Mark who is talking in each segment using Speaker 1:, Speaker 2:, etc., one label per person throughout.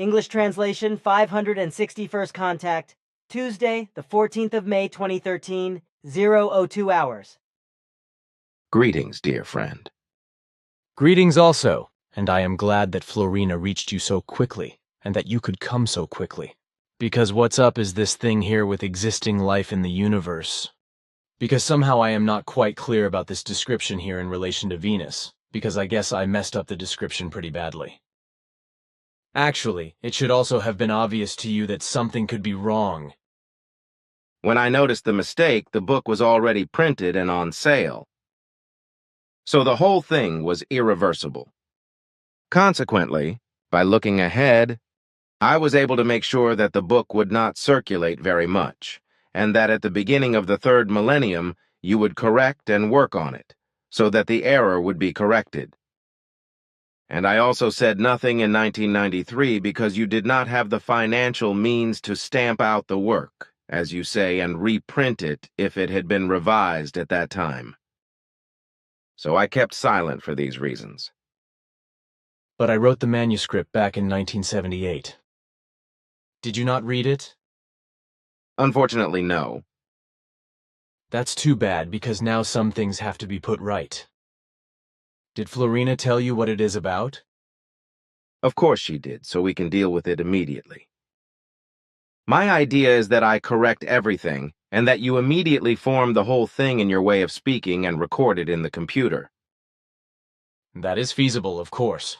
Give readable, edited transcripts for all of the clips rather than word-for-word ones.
Speaker 1: English translation 561st contact, Tuesday, the 14th of May, 2013, 0:02 hours.
Speaker 2: Greetings, dear friend.
Speaker 3: Greetings also, and I am glad that Florena reached you so quickly, and that you could come so quickly. Because what's up is this thing here with existing life in the universe. Because somehow I am not quite clear about this description here in relation to Venus, because I guess I messed up the description pretty badly. Actually, it should also have been obvious to you that something could be wrong.
Speaker 2: When I noticed the mistake, the book was already printed and on sale. So the whole thing was irreversible. Consequently, by looking ahead, I was able to make sure that the book would not circulate very much, and that at the beginning of the third millennium, you would correct and work on it, so that the error would be corrected. And I also said nothing in 1993 because you did not have the financial means to stamp out the work, as you say, and reprint it if it had been revised at that time. So I kept silent for these reasons.
Speaker 3: But I wrote the manuscript back in 1978. Did you not read it?
Speaker 2: Unfortunately, no.
Speaker 3: That's too bad, because now some things have to be put right. Did Florena tell you what it is about?
Speaker 2: Of course she did, so we can deal with it immediately. My idea is that I correct everything, and that you immediately form the whole thing in your way of speaking and record it in the computer.
Speaker 3: That is feasible, of course.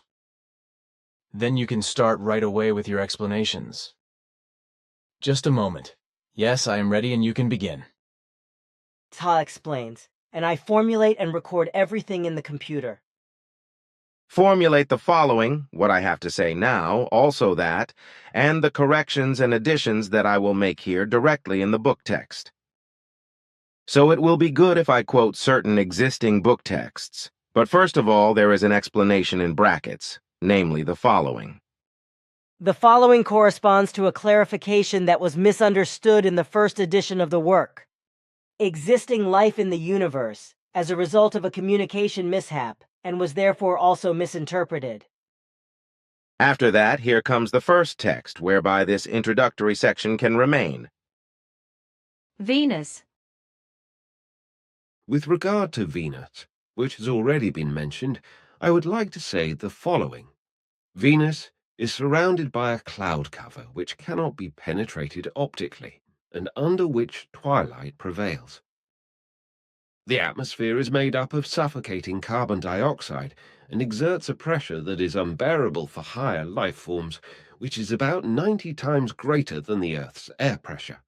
Speaker 3: Then you can start right away with your explanations. Just a moment. Yes, I am ready and you can begin.
Speaker 1: Ptaah explains, and I formulate and record everything in the computer.
Speaker 2: Formulate the following, what I have to say now, also that, and the corrections and additions that I will make here directly in the book text. So it will be good if I quote certain existing book texts, but first of all there is an explanation in brackets, namely the following.
Speaker 1: The following corresponds to a clarification that was misunderstood in the first edition of the work. Existing life in the universe, as a result of a communication mishap, and was therefore also misinterpreted.
Speaker 2: After that, here comes the first text, whereby this introductory section can remain.
Speaker 4: Venus.
Speaker 5: With regard to Venus, which has already been mentioned, I would like to say the following. Venus is surrounded by a cloud cover which cannot be penetrated optically, and under which twilight prevails. The atmosphere is made up of suffocating carbon dioxide and exerts a pressure that is unbearable for higher life forms, which is about 90 times greater than the Earth's air pressure.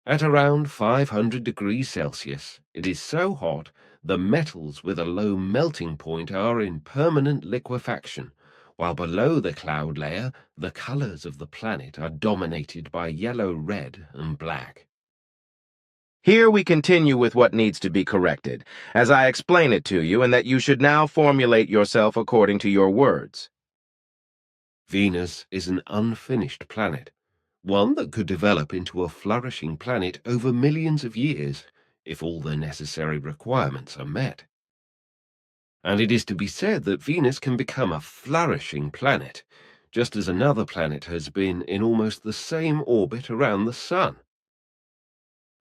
Speaker 5: At around 500 degrees Celsius, it is so hot the metals with a low melting point are in permanent liquefaction, while below the cloud layer, the colors of the planet are dominated by yellow, red, and black.
Speaker 2: Here we continue with what needs to be corrected, as I explain it to you, and that you should now formulate yourself according to your words.
Speaker 5: Venus is an unfinished planet, one that could develop into a flourishing planet over millions of years, if all the necessary requirements are met. And it is to be said that Venus can become a flourishing planet, just as another planet has been in almost the same orbit around the Sun.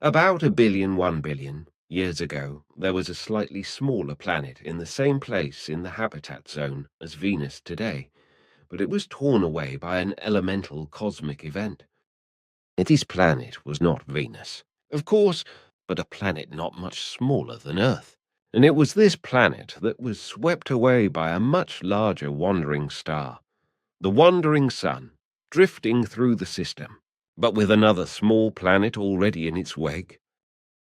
Speaker 5: About 1 billion years ago, there was a slightly smaller planet in the same place in the habitat zone as Venus today, but it was torn away by an elemental cosmic event. This planet was not Venus, of course, but a planet not much smaller than Earth. And it was this planet that was swept away by a much larger wandering star, the wandering sun, drifting through the system, but with another small planet already in its wake,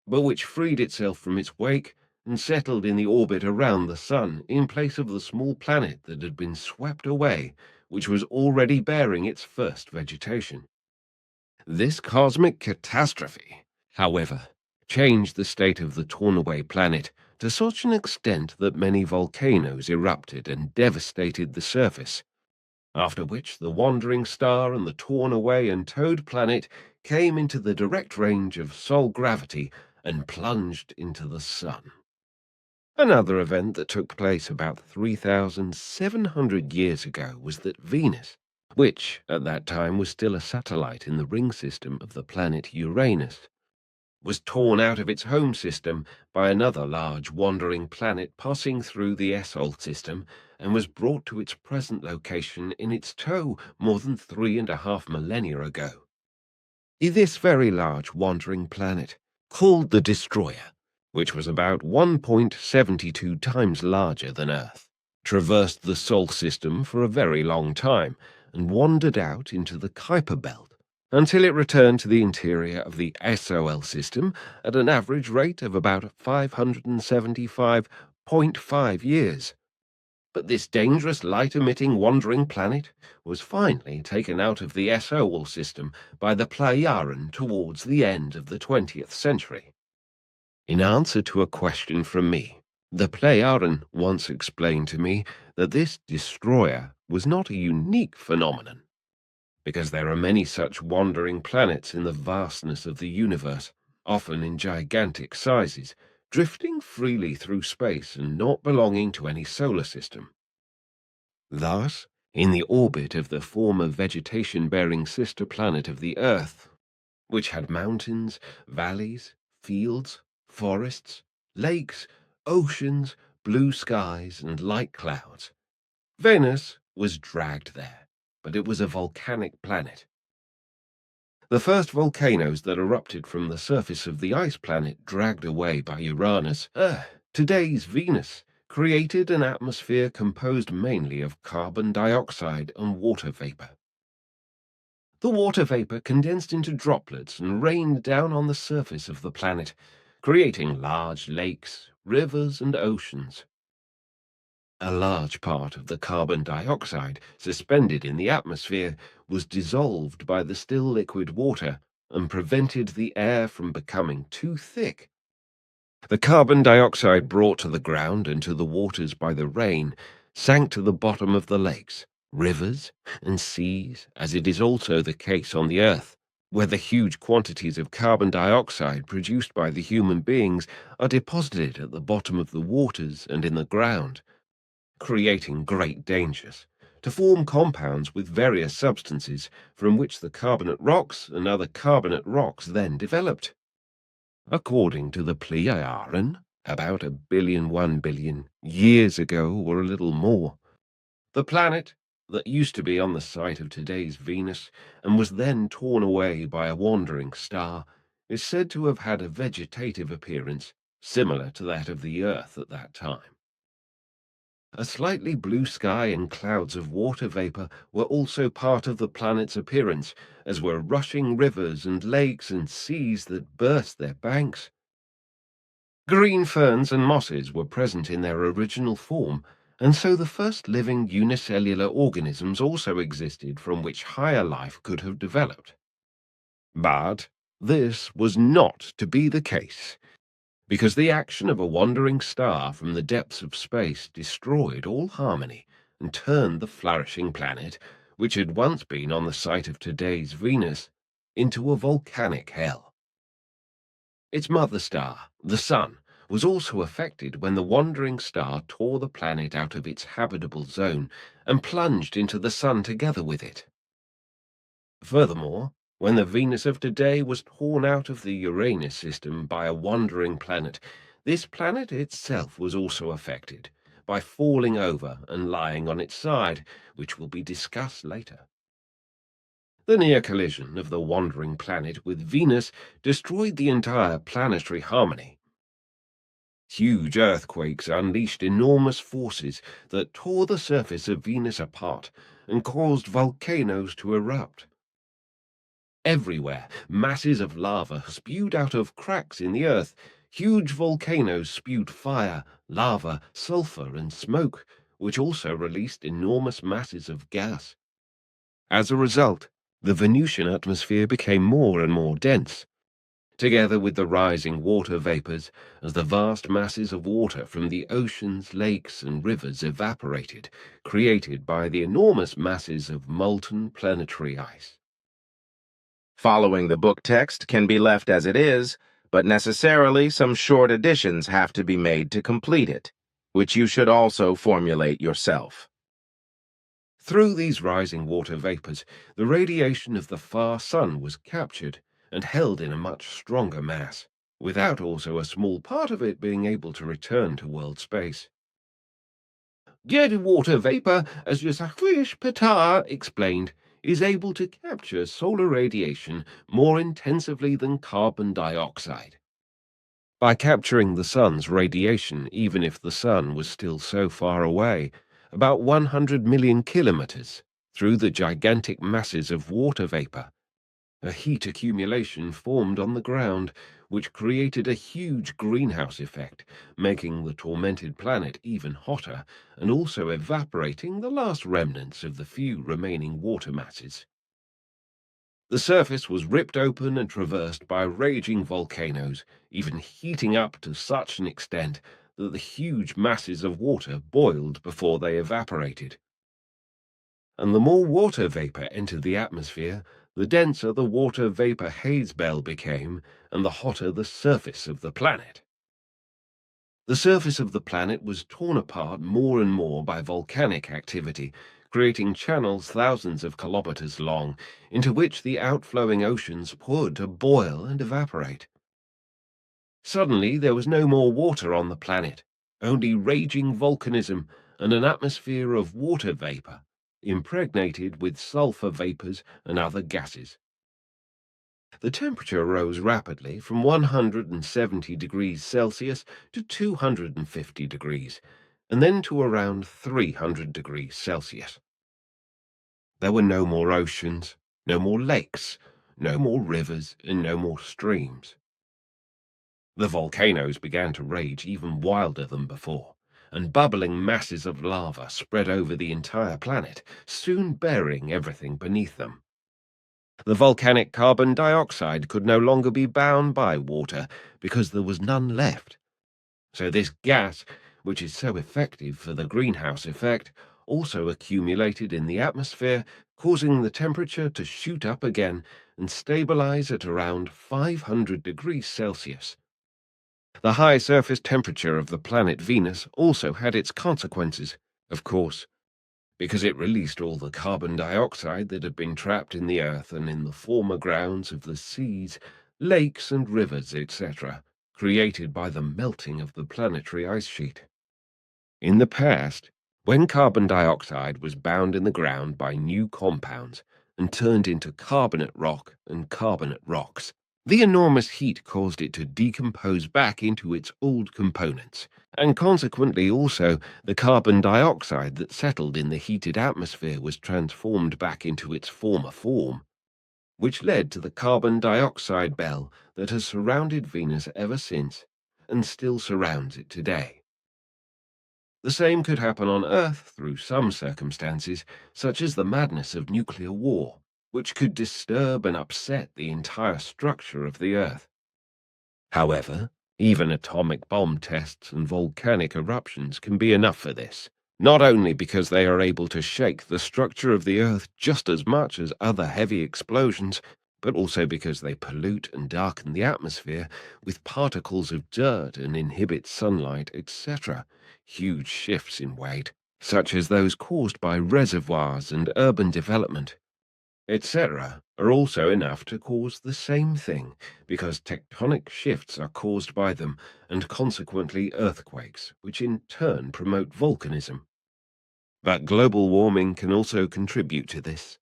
Speaker 5: but which freed itself from its wake and settled in the orbit around the sun in place of the small planet that had been swept away, which was already bearing its first vegetation. This cosmic catastrophe, however, changed the state of the torn-away planet to such an extent that many volcanoes erupted and devastated the surface, after which the wandering star and the torn-away and towed planet came into the direct range of Sol gravity and plunged into the sun. Another event that took place about 3,700 years ago was that Venus, which at that time was still a satellite in the ring system of the planet Uranus, was torn out of its home system by another large wandering planet passing through the Sol system, and was brought to its present location in its toe more than 3.5 millennia ago. This very large wandering planet, called the Destroyer, which was about 1.72 times larger than Earth, traversed the Sol system for a very long time and wandered out into the Kuiper Belt until it returned to the interior of the SOL system at an average rate of about 575.5 years. But this dangerous light-emitting wandering planet was finally taken out of the SOL system by the Ptaah towards the end of the 20th century. In answer to a question from me, the Ptaah once explained to me that this destroyer was not a unique phenomenon, because there are many such wandering planets in the vastness of the universe, often in gigantic sizes, drifting freely through space and not belonging to any solar system. Thus, in the orbit of the former vegetation-bearing sister planet of the Earth, which had mountains, valleys, fields, forests, lakes, oceans, blue skies, and light clouds, Venus was dragged there, but it was a volcanic planet. The first volcanoes that erupted from the surface of the ice planet dragged away by Uranus, today's Venus, created an atmosphere composed mainly of carbon dioxide and water vapor. The water vapor condensed into droplets and rained down on the surface of the planet, creating large lakes, rivers, and oceans. A large part of the carbon dioxide suspended in the atmosphere was dissolved by the still liquid water and prevented the air from becoming too thick. The carbon dioxide brought to the ground and to the waters by the rain sank to the bottom of the lakes, rivers, and seas, as it is also the case on the Earth, where the huge quantities of carbon dioxide produced by the human beings are deposited at the bottom of the waters and in the ground, creating great dangers, to form compounds with various substances from which the carbonate rocks and other carbonate rocks then developed. According to the Pleiadian, about 1 billion years ago or a little more, the planet that used to be on the site of today's Venus and was then torn away by a wandering star is said to have had a vegetative appearance similar to that of the Earth at that time. A slightly blue sky and clouds of water vapor were also part of the planet's appearance, as were rushing rivers and lakes and seas that burst their banks. Green ferns and mosses were present in their original form, and so the first living unicellular organisms also existed from which higher life could have developed. But this was not to be the case, because the action of a wandering star from the depths of space destroyed all harmony and turned the flourishing planet, which had once been on the site of today's Venus, into a volcanic hell. Its mother star, the Sun, was also affected when the wandering star tore the planet out of its habitable zone and plunged into the Sun together with it. Furthermore, when the Venus of today was torn out of the Uranus system by a wandering planet, this planet itself was also affected by falling over and lying on its side, which will be discussed later. The near collision of the wandering planet with Venus destroyed the entire planetary harmony. Huge earthquakes unleashed enormous forces that tore the surface of Venus apart and caused volcanoes to erupt. Everywhere, masses of lava spewed out of cracks in the earth. Huge volcanoes spewed fire, lava, sulfur, and smoke, which also released enormous masses of gas. As a result, the Venusian atmosphere became more and more dense, together with the rising water vapors, as the vast masses of water from the oceans, lakes, and rivers evaporated, created by the enormous masses of molten planetary ice.
Speaker 2: Following the book text can be left as it is, but necessarily some short additions have to be made to complete it, which you should also formulate yourself.
Speaker 5: Through these rising water vapors, the radiation of the far sun was captured and held in a much stronger mass, without also a small part of it being able to return to world space. Jet water vapor, as Yusufwish Ptaah explained, is able to capture solar radiation more intensively than carbon dioxide. By capturing the sun's radiation, even if the sun was still so far away, about 100 million kilometers, through the gigantic masses of water vapor, a heat accumulation formed on the ground, which created a huge greenhouse effect, making the tormented planet even hotter and also evaporating the last remnants of the few remaining water masses. The surface was ripped open and traversed by raging volcanoes, even heating up to such an extent that the huge masses of water boiled before they evaporated. And the more water vapor entered the atmosphere, the denser the water vapor haze belt became, and the hotter the surface of the planet. The surface of the planet was torn apart more and more by volcanic activity, creating channels thousands of kilometers long, into which the outflowing oceans poured to boil and evaporate. Suddenly there was no more water on the planet, only raging volcanism and an atmosphere of water vapor, impregnated with sulfur vapors and other gases. The temperature rose rapidly from 170 degrees Celsius to 250 degrees, and then to around 300 degrees Celsius. There were no more oceans, no more lakes, no more rivers, and no more streams. The volcanoes began to rage even wilder than before, and bubbling masses of lava spread over the entire planet, soon burying everything beneath them. The volcanic carbon dioxide could no longer be bound by water because there was none left. So this gas, which is so effective for the greenhouse effect, also accumulated in the atmosphere, causing the temperature to shoot up again and stabilize at around 500 degrees Celsius. The high surface temperature of the planet Venus also had its consequences, of course, because it released all the carbon dioxide that had been trapped in the earth and in the former grounds of the seas, lakes and rivers, etc., created by the melting of the planetary ice sheet. In the past, when carbon dioxide was bound in the ground by new compounds and turned into carbonate rock and carbonate rocks, the enormous heat caused it to decompose back into its old components, and consequently also the carbon dioxide that settled in the heated atmosphere was transformed back into its former form, which led to the carbon dioxide belt that has surrounded Venus ever since and still surrounds it today. The same could happen on Earth through some circumstances, such as the madness of nuclear war, which could disturb and upset the entire structure of the Earth. However, even atomic bomb tests and volcanic eruptions can be enough for this, not only because they are able to shake the structure of the Earth just as much as other heavy explosions, but also because they pollute and darken the atmosphere with particles of dirt and inhibit sunlight, etc. Huge shifts in weight, such as those caused by reservoirs and urban development, etc., are also enough to cause the same thing, because tectonic shifts are caused by them, and consequently earthquakes, which in turn promote volcanism. But global warming can also contribute to this,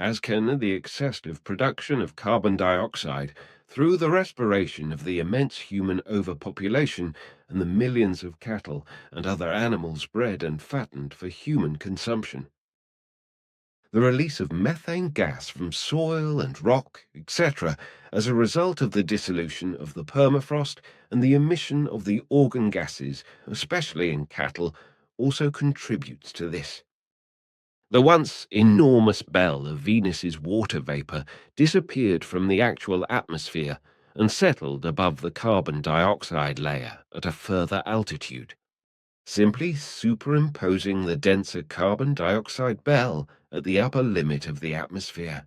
Speaker 5: as can the excessive production of carbon dioxide through the respiration of the immense human overpopulation and the millions of cattle and other animals bred and fattened for human consumption. The release of methane gas from soil and rock, etc., as a result of the dissolution of the permafrost and the emission of the organ gases, especially in cattle, also contributes to this. The once enormous belt of Venus's water vapor disappeared from the actual atmosphere and settled above the carbon dioxide layer at a further altitude, simply superimposing the denser carbon dioxide belt at the upper limit of the atmosphere.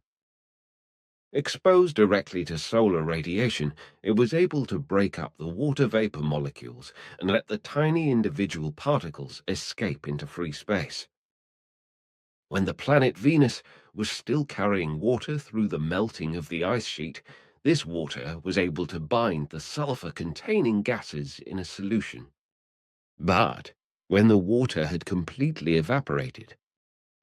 Speaker 5: Exposed directly to solar radiation, it was able to break up the water vapor molecules and let the tiny individual particles escape into free space. When the planet Venus was still carrying water through the melting of the ice sheet, this water was able to bind the sulfur-containing gases in a solution. But when the water had completely evaporated,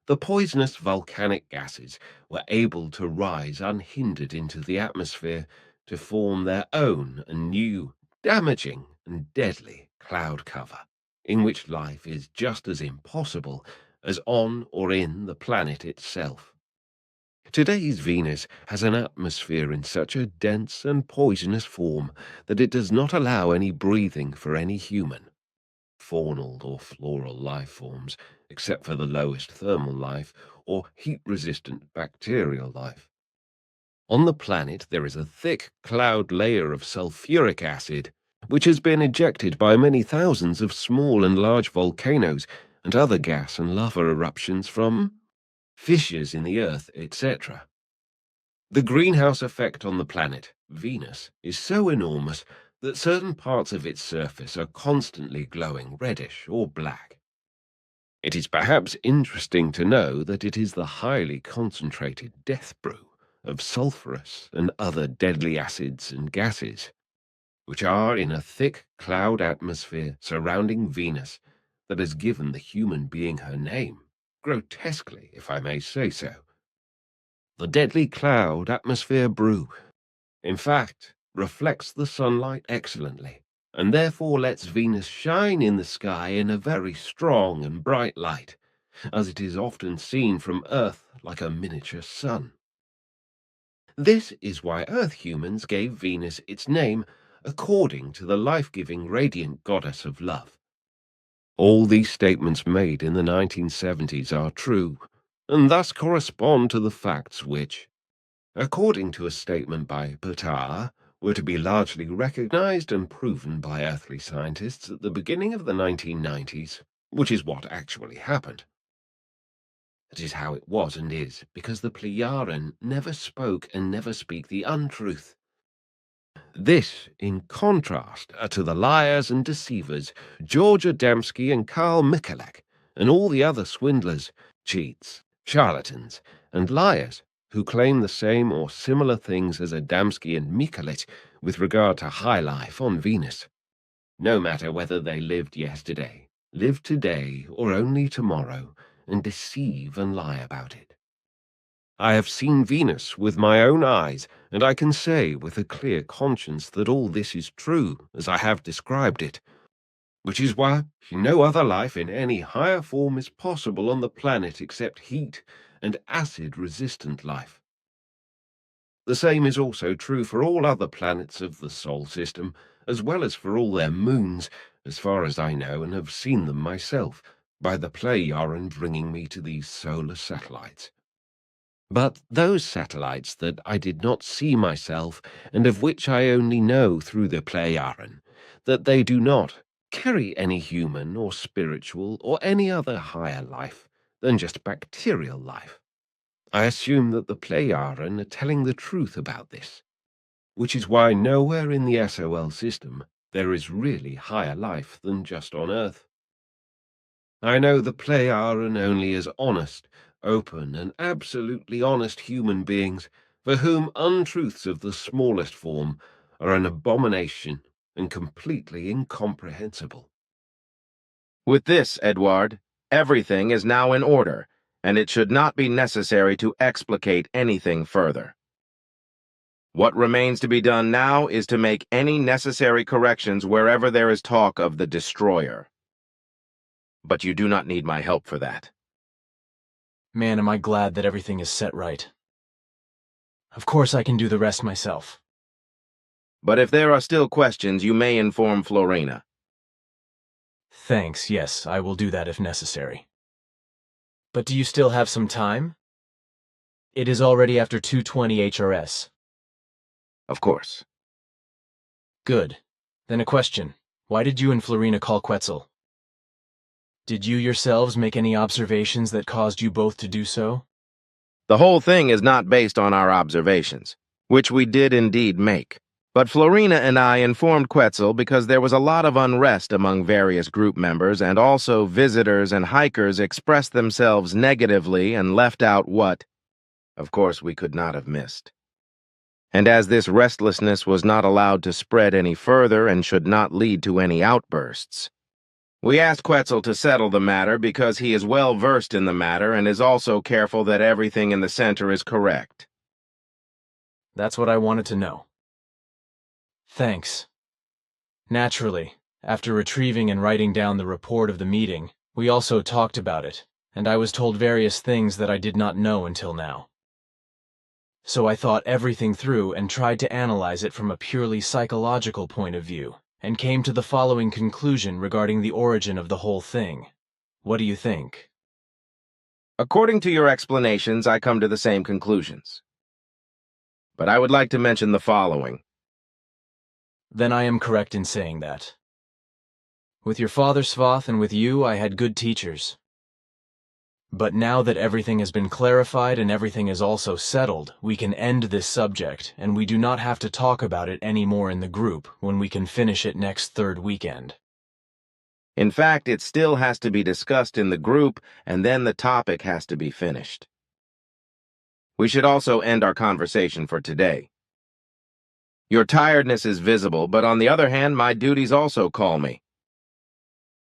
Speaker 5: the poisonous volcanic gases were able to rise unhindered into the atmosphere to form their own and new, damaging and deadly cloud cover, in which life is just as impossible as on or in the planet itself. Today's Venus has an atmosphere in such a dense and poisonous form that it does not allow any breathing for any human, faunal or floral life forms, except for the lowest thermal life or heat-resistant bacterial life. On the planet, there is a thick cloud layer of sulfuric acid, which has been ejected by many thousands of small and large volcanoes and other gas and lava eruptions from fissures in the Earth, etc. The greenhouse effect on the planet, Venus, is so enormous that certain parts of its surface are constantly glowing reddish or black. It is perhaps interesting to know that it is the highly concentrated death brew of sulphurous and other deadly acids and gases, which are in a thick cloud atmosphere surrounding Venus, that has given the human being her name, grotesquely, if I may say so. The deadly cloud atmosphere brew, in fact, reflects the sunlight excellently, and therefore lets Venus shine in the sky in a very strong and bright light, as it is often seen from Earth like a miniature sun. This is why Earth humans gave Venus its name according to the life-giving radiant goddess of love. All these statements made in the 1970s are true, and thus correspond to the facts which, according to a statement by Ptaah, were to be largely recognized and proven by earthly scientists at the beginning of the 1990s, which is what actually happened. That is how it was and is, because the Plejaren never spoke and never speak the untruth. This, in contrast, to the liars and deceivers, George Adamski and Karl Michalak, and all the other swindlers, cheats, charlatans, and liars who claim the same or similar things as Adamski and Michalak with regard to high life on Venus. No matter whether they lived yesterday, live today, or only tomorrow, and deceive and lie about it. I have seen Venus with my own eyes, and I can say with a clear conscience that all this is true as I have described it, which is why no other life in any higher form is possible on the planet except heat and acid-resistant life. The same is also true for all other planets of the Sol system, as well as for all their moons, as far as I know and have seen them myself, by the Plejaren bringing me to these solar satellites. But those satellites that I did not see myself, and of which I only know through the Plejaren, that they do not carry any human or spiritual or any other higher life than just bacterial life. I assume that the Plejaren are telling the truth about this, which is why nowhere in the SOL system there is really higher life than just on Earth. I know the Plejaren only as honest, open, and absolutely honest human beings for whom untruths of the smallest form are an abomination and completely incomprehensible.
Speaker 2: With this, Edward, everything is now in order, and it should not be necessary to explicate anything further. What remains to be done now is to make any necessary corrections wherever there is talk of the destroyer. But you do not need my help for that.
Speaker 3: Man, am I glad that everything is set right. Of course I can do the rest myself.
Speaker 2: But if there are still questions, you may inform Florena.
Speaker 3: Thanks, yes, I will do that if necessary. But do you still have some time? It is already after 2:20 HRS.
Speaker 2: Of course.
Speaker 3: Good. Then a question. Why did you and Florena call Quetzal? Did you yourselves make any observations that caused you both to do so?
Speaker 2: The whole thing is not based on our observations, which we did indeed make. But Florena and I informed Quetzal because there was a lot of unrest among various group members, and also visitors and hikers expressed themselves negatively and left out what, of course, we could not have missed. And as this restlessness was not allowed to spread any further and should not lead to any outbursts, we asked Quetzal to settle the matter because he is well versed in the matter and is also careful that everything in the center is correct.
Speaker 3: That's what I wanted to know. Thanks. Naturally, after retrieving and writing down the report of the meeting, we also talked about it, and I was told various things that I did not know until now. So I thought everything through and tried to analyze it from a purely psychological point of view, and came to the following conclusion regarding the origin of the whole thing. What do you think?
Speaker 2: According to your explanations, I come to the same conclusions. But I would like to mention the following.
Speaker 3: Then I am correct in saying that. With your father Svath and with you, I had good teachers. But now that everything has been clarified and everything is also settled, we can end this subject, and we do not have to talk about it anymore in the group when we can finish it next third weekend.
Speaker 2: In fact, it still has to be discussed in the group, and then the topic has to be finished. We should also end our conversation for today. Your tiredness is visible, but on the other hand, my duties also call me.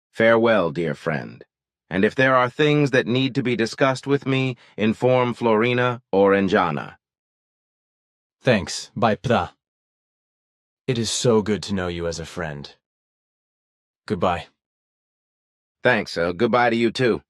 Speaker 2: Farewell, dear friend, and if there are things that need to be discussed with me, inform Florena or Enjana.
Speaker 3: Thanks, bye Ptaah. It is so good to know you as a friend. Goodbye.
Speaker 2: Thanks, goodbye to you too.